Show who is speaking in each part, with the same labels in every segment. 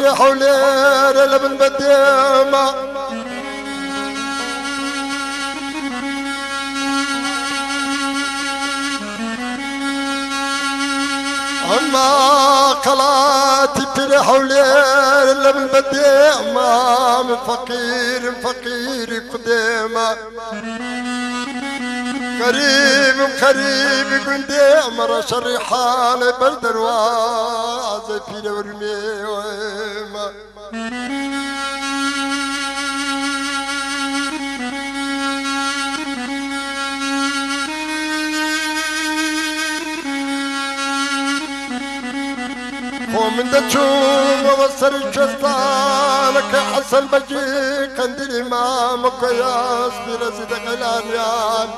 Speaker 1: تبري حولير لبن بديمة أما قلاتي تبري حولير لبن بديمة من فقير فقير قديمة قريب قندي مرة شري حالي بردر وازي في الورمي وما ومن دجوم وبصر الجستانك حسن بجي قندي إمام قياس برزيد قلانيان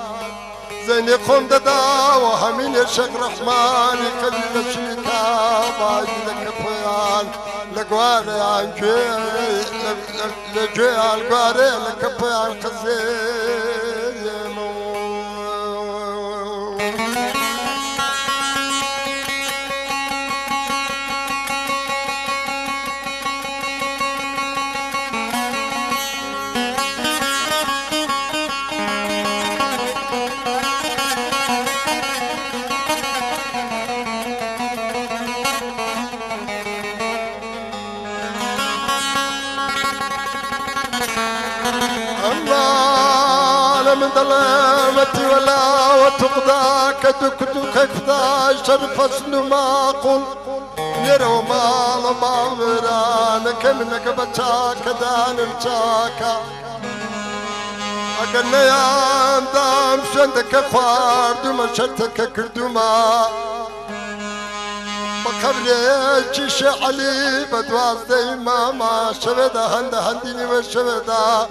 Speaker 1: زين يقوم ددا وهمين الشيخ رحمن قليل الشيكا باجي لك بيان لقواري عن لجي القواري لك بيان خزين من ظلمتي ولا وتقضى كدك كفدا شرف اسن ما قل نرو ما مرانك منك بتاك دان الشاكا أقلنا يا دام شندك خوارد وما شرتك كردوما بقبلي شعلي بدواز ديما ما شبدا هنديني وشبدا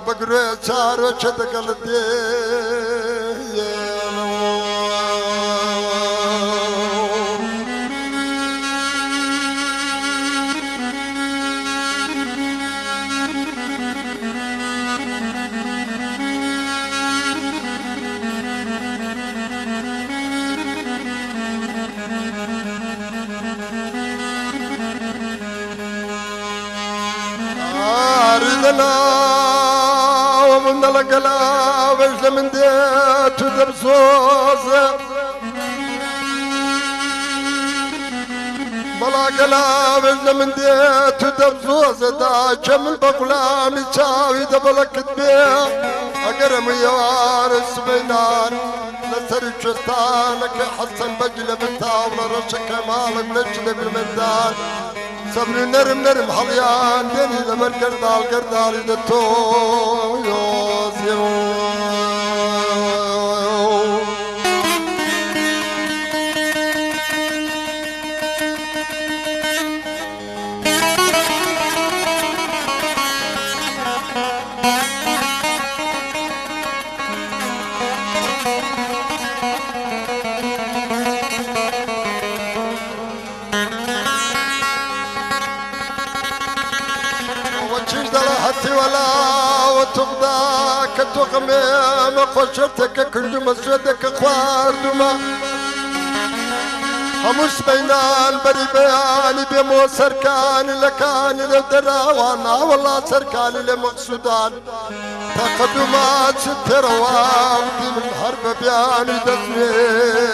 Speaker 1: بقرأ صار وشد قلبي ومن القلا وجل من ديت ودبسوس بلا قلا وجل من ديت ودبسوس دا جمل بقلا مشاوي دبلك تبيع أقرم يوارس بينان نسر جستانك حسن بجل بتاول رشك مالك نجل بالميدان صبر نرم حليان دني زمر قردال دتو يوزيو ولا وتبدا كتغمي ما خشرتك كل مسجدك خواردما همش بينان بري بيان بمو سركان لكان لدراوانا والله سركان لمقصودان تقدمات ستروان من حرب بيان دسمي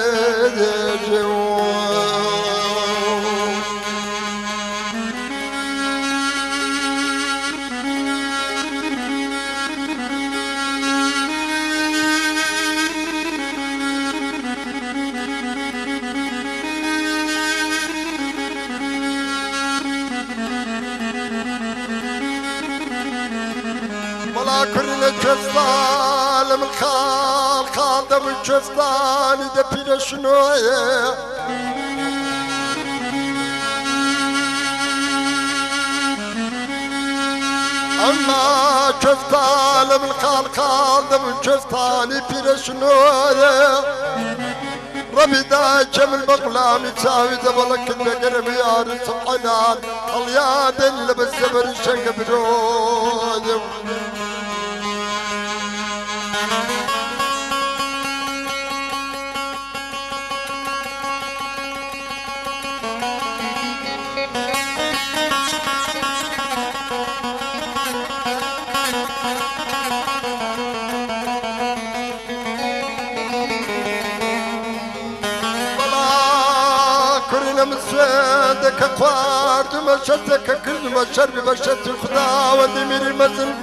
Speaker 1: كل الجزال من خال دم الجزال دبير شنوية أما جزال من خال دم الجزال دبير شنوية ربي دا جمل بغلام يساوي دبلك النقر ميار سبحانان الياد اللي بالزبر الشنق بدون أنا مسودك أقوارد مشتك كل ما شرب بشت الخدا ودمير المزل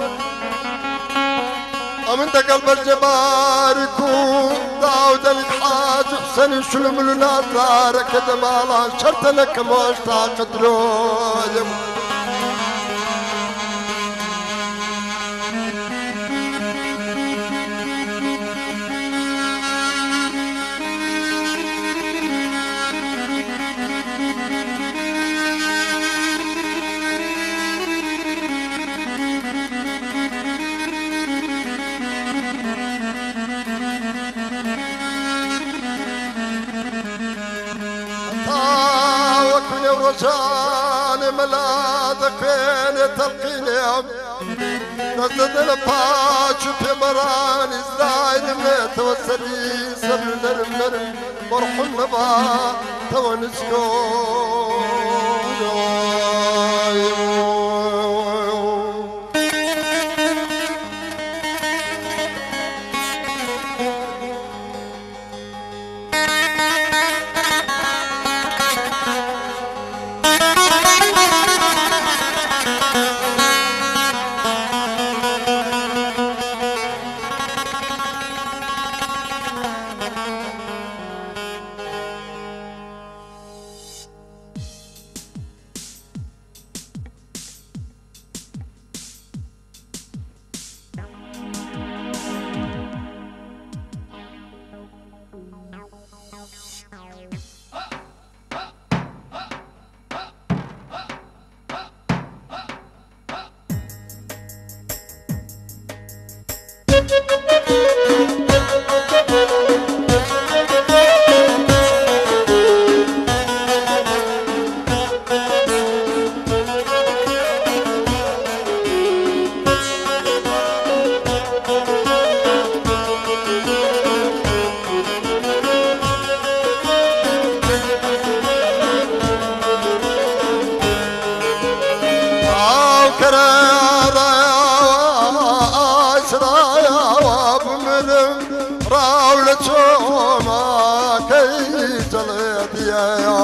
Speaker 1: أمن قلب الجبار يكون داود الحاج حسن شلم النظار كدمالا شرط لك موشتا قدرو وكن ملاذك فين تلقيني نزد الباش في مران إزرايل من توسلي سبل نرم مرح النبا تونسكو
Speaker 2: يا